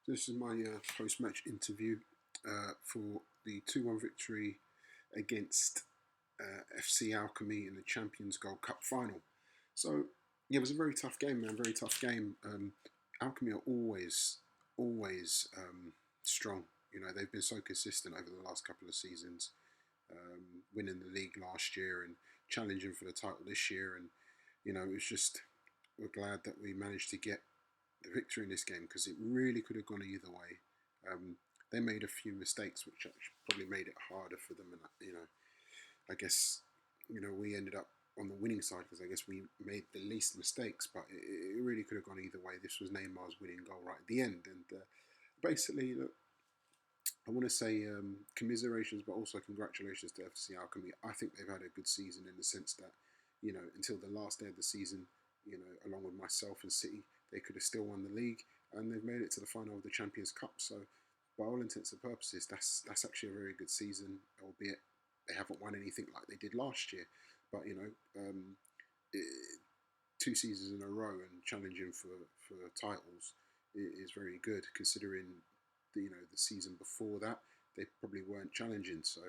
This is my post-match interview for the 2-1 victory against FC Alchemy in the Champions Gold Cup final. So, yeah, it was a very tough game, man. Very tough game. Alchemy are always strong. You know, they've been so consistent over the last couple of seasons, winning the league last year and challenging for the title this year. And you know, it's just we're glad that we managed to get the victory in this game because it really could have gone either way. Um, they made a few mistakes, which actually probably made it harder for them. And I guess we ended up on the winning side because I guess we made the least mistakes. But it really could have gone either way. This was Neymar's winning goal right at the end, and basically, look, I want to say commiserations, but also congratulations to FC Alchemy. I think they've had a good season in the sense that, until the last day of the season, along with myself and City, they could have still won the league, and they've made it to the final of the Champions Cup. So, by all intents and purposes, that's actually a very good season, albeit they haven't won anything like they did last year. But it, 2 seasons in a row and challenging for titles is very good considering the season before that they probably weren't challenging. So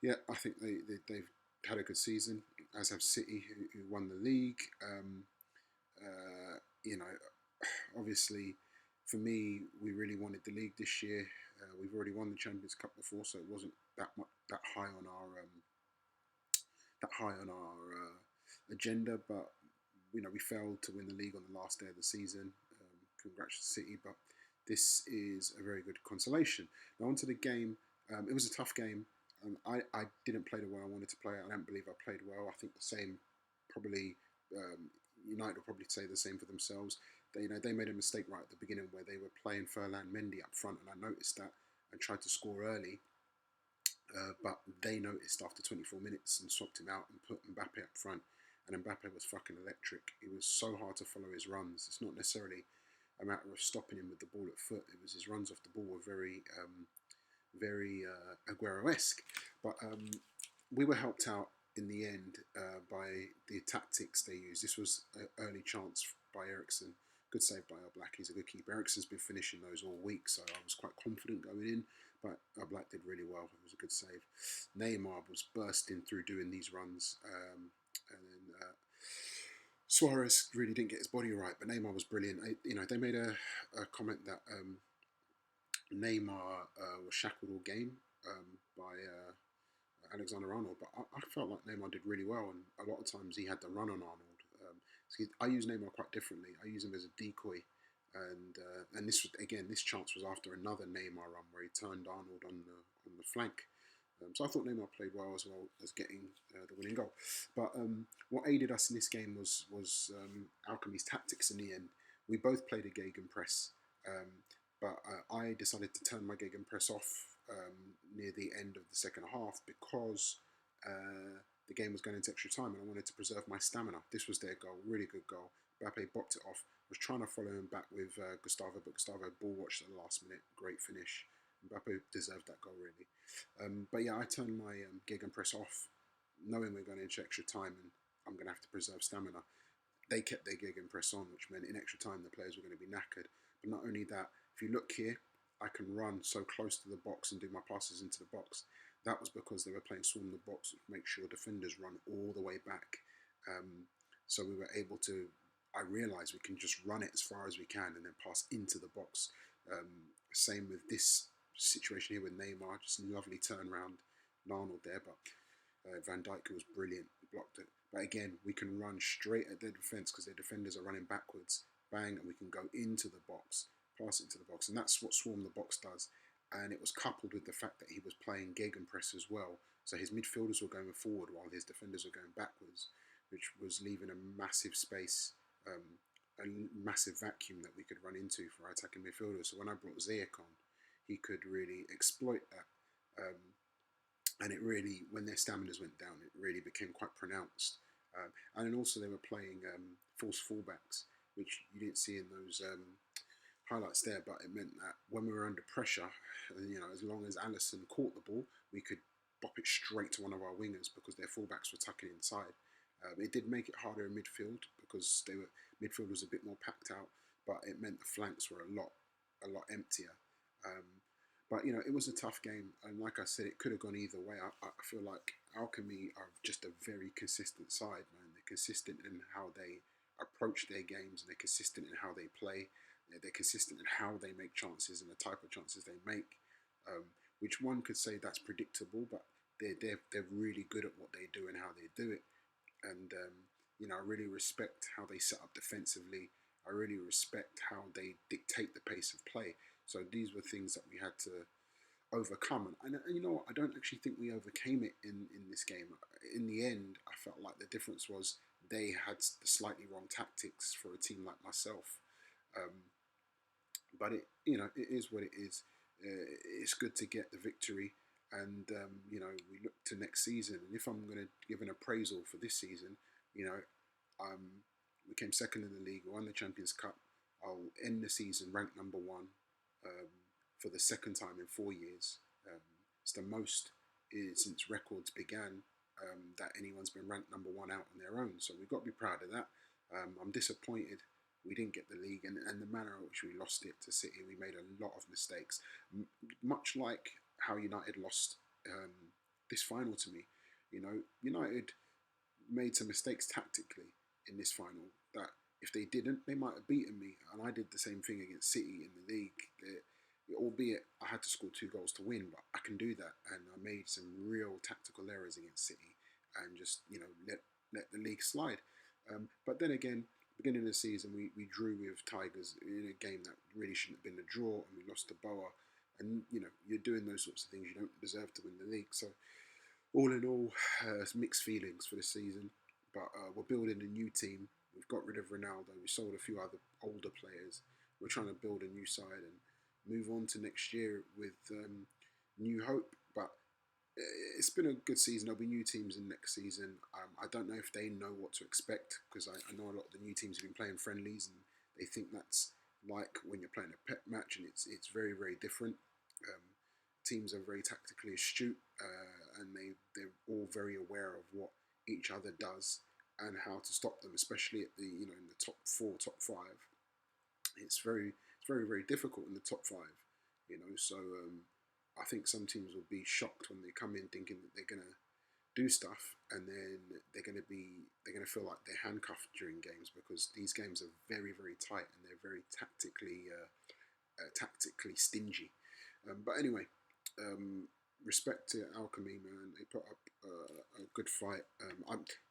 yeah, I think they've had a good season, as have City who won the league. Uh, you know, Obviously for me, we really wanted the league this year. We've already won the Champions Cup before, so it wasn't that high on our agenda. But we failed to win the league on the last day of the season. Congrats to City, but this is a very good consolation. Now onto the game. It was a tough game. I didn't play the way I wanted to play. I don't believe I played well. I think the same probably United will probably say the same for themselves. They made a mistake right at the beginning where they were playing Furlan Mendy up front, and I noticed that and tried to score early. But they noticed after 24 minutes and swapped him out and put Mbappe up front. And Mbappe was fucking electric. It was so hard to follow his runs. It's not necessarily a matter of stopping him with the ball at foot. It was his runs off the ball were very Aguero-esque. But we were helped out in the end by the tactics they used. This was an early chance by Ericsson. Good save by Black. He's a good keeper. Ericsson's been finishing those all week, so I was quite confident going in. But Black did really well. It was a good save. Neymar was bursting through doing these runs, and then Suarez really didn't get his body right. But Neymar was brilliant. They made a comment that Neymar was shackled all game by Alexander Arnold, but I felt like Neymar did really well, and a lot of times he had the run on Arnold. So I use Neymar quite differently. I use him as a decoy, and this chance was after another Neymar run where he turned Arnold on the flank. So I thought Neymar played well as getting the winning goal. But what aided us in this game was Alchemy's tactics in the end. We both played a gegenpress, but I decided to turn my gegenpress off near the end of the second half because the game was going into extra time and I wanted to preserve my stamina. This was their goal, really good goal. Mbappe bopped it off. Was trying to follow him back with Gustavo, but Gustavo ball watched at the last minute. Great finish. Mbappe deserved that goal, really. But yeah, I turned my gegenpress off, knowing we're going into extra time and I'm going to have to preserve stamina. They kept their gegenpress on, which meant in extra time the players were going to be knackered. But not only that, if you look here, I can run so close to the box and do my passes into the box. That was because they were playing swarm the box, make sure defenders run all the way back. So we were able to. I realised we can just run it as far as we can and then pass into the box. Same with this situation here with Neymar, just a lovely turnaround, Arnold there, but Van Dijk was brilliant, blocked it. But again, we can run straight at their defence because their defenders are running backwards, bang, and we can go into the box, pass it into the box, and that's what Swarm the Box does. And it was coupled with the fact that he was playing gegenpress as well, so his midfielders were going forward while his defenders were going backwards, which was leaving a massive space, a massive vacuum that we could run into for our attacking midfielders. So when I brought Ziyech on, he could really exploit that. And it really, when their staminas went down, it really became quite pronounced. And then also they were playing false fullbacks, which you didn't see in those highlights there, but it meant that when we were under pressure, as long as Allison caught the ball, we could bop it straight to one of our wingers because their fullbacks were tucking inside. It did make it harder in midfield because midfield was a bit more packed out, but it meant the flanks were a lot a lot emptier. Um, but you know, it was a tough game, and like I said, it could have gone either way. I feel like Alchemy are just a very consistent side, man. They're consistent in how they approach their games, and they're consistent in how they play. They're consistent in how they make chances and the type of chances they make. Which one could say that's predictable, but they're really good at what they do and how they do it. And you know, I really respect how they set up defensively. I really respect how they dictate the pace of play. So these were things that we had to overcome. And you know what? I don't actually think we overcame it in this game. In the end, I felt like the difference was they had the slightly wrong tactics for a team like myself. Um, but it, you know, it is what it is. It's good to get the victory, and you know, we look to next season. And if I'm going to give an appraisal for this season, you know, we came second in the league, won the Champions Cup. I'll end the season ranked number one um, for the second time in 4 years. It's the most since records began that anyone's been ranked number one out on their own. So we've got to be proud of that. I'm disappointed we didn't get the league, and the manner in which we lost it to City, we made a lot of mistakes. Much like how United lost this final to me. You know, United made some mistakes tactically in this final that if they didn't, they might have beaten me. And I did the same thing against City in the league. Albeit I had to score 2 goals to win, but I can do that. And I made some real tactical errors against City and just, you know, let the league slide. But then again, beginning of the season, we drew with Tigers in a game that really shouldn't have been a draw, and we lost to Boa. And, you know, you're doing those sorts of things. You don't deserve to win the league. So all in all, it's mixed feelings for the season. But we're building a new team. We've got rid of Ronaldo. We sold a few other older players. We're trying to build a new side and move on to next year with new hope. But it's been a good season. There'll be new teams in next season. I don't know if they know what to expect, because I know a lot of the new teams have been playing friendlies and they think that's like when you're playing a pet match, and it's very, very different. Teams are very tactically astute, and they're all very aware of what each other does and how to stop them, especially at the, you know, in the top four, top five. It's very, very difficult in the top five, you know. So I think some teams will be shocked when they come in thinking that they're gonna do stuff, and then they're gonna feel like they're handcuffed during games, because these games are very, very tight and they're very tactically stingy. But anyway, respect to Alchemy, man. They put up a good fight.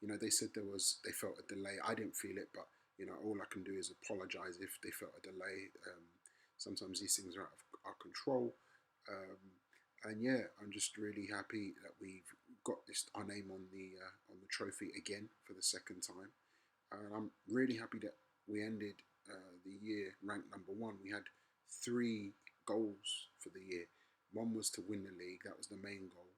You know, they said they felt a delay. I didn't feel it, but you know, all I can do is apologise if they felt a delay. Sometimes these things are out of our control. And yeah, I'm just really happy that we've got our name on the trophy again for the second time. And I'm really happy that we ended the year ranked number one. We had 3 goals for the year. One was to win the league, that was the main goal.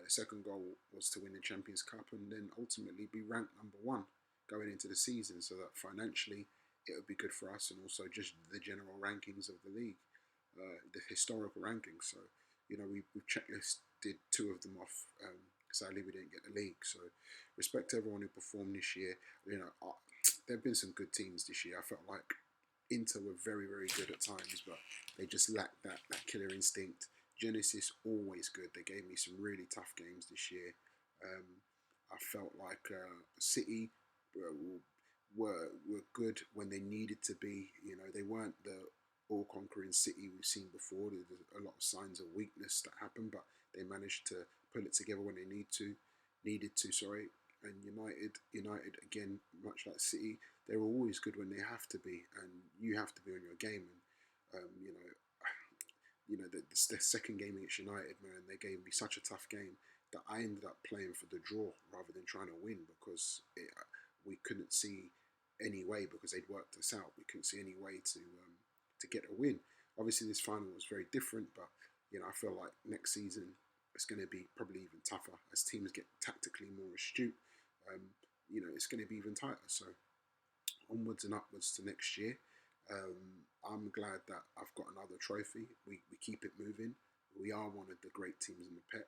The second goal was to win the Champions Cup, and then ultimately be ranked number one going into the season, so that financially it would be good for us, and also just the general rankings of the league, the historical rankings. So, you know, we've checklisted 2 of them off. Sadly, we didn't get the league. So, respect to everyone who performed this year. You know, there have been some good teams this year. I felt like Inter were very, very good at times, but they just lacked that killer instinct. Genesis, always good. They gave me some really tough games this year. I felt like City were good when they needed to be. You know, they weren't the all-conquering City we've seen before. There's a lot of signs of weakness that happened, but they managed to pull it together when they needed to. Sorry. And United again, much like City, they're always good when they have to be, and you have to be on your game. And the second game against United, man, they gave me such a tough game that I ended up playing for the draw rather than trying to win, because we couldn't see any way, because they'd worked us out. We couldn't see any way to get a win. Obviously, this final was very different, but you know, I feel like next season it's going to be probably even tougher as teams get tactically more astute. You know, it's going to be even tighter. So onwards and upwards to next year. I'm glad that I've got another trophy. We keep it moving. We are one of the great teams in the PEP.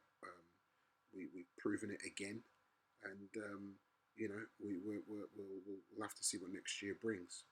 We've proven it again, and you know, we'll have to see what next year brings.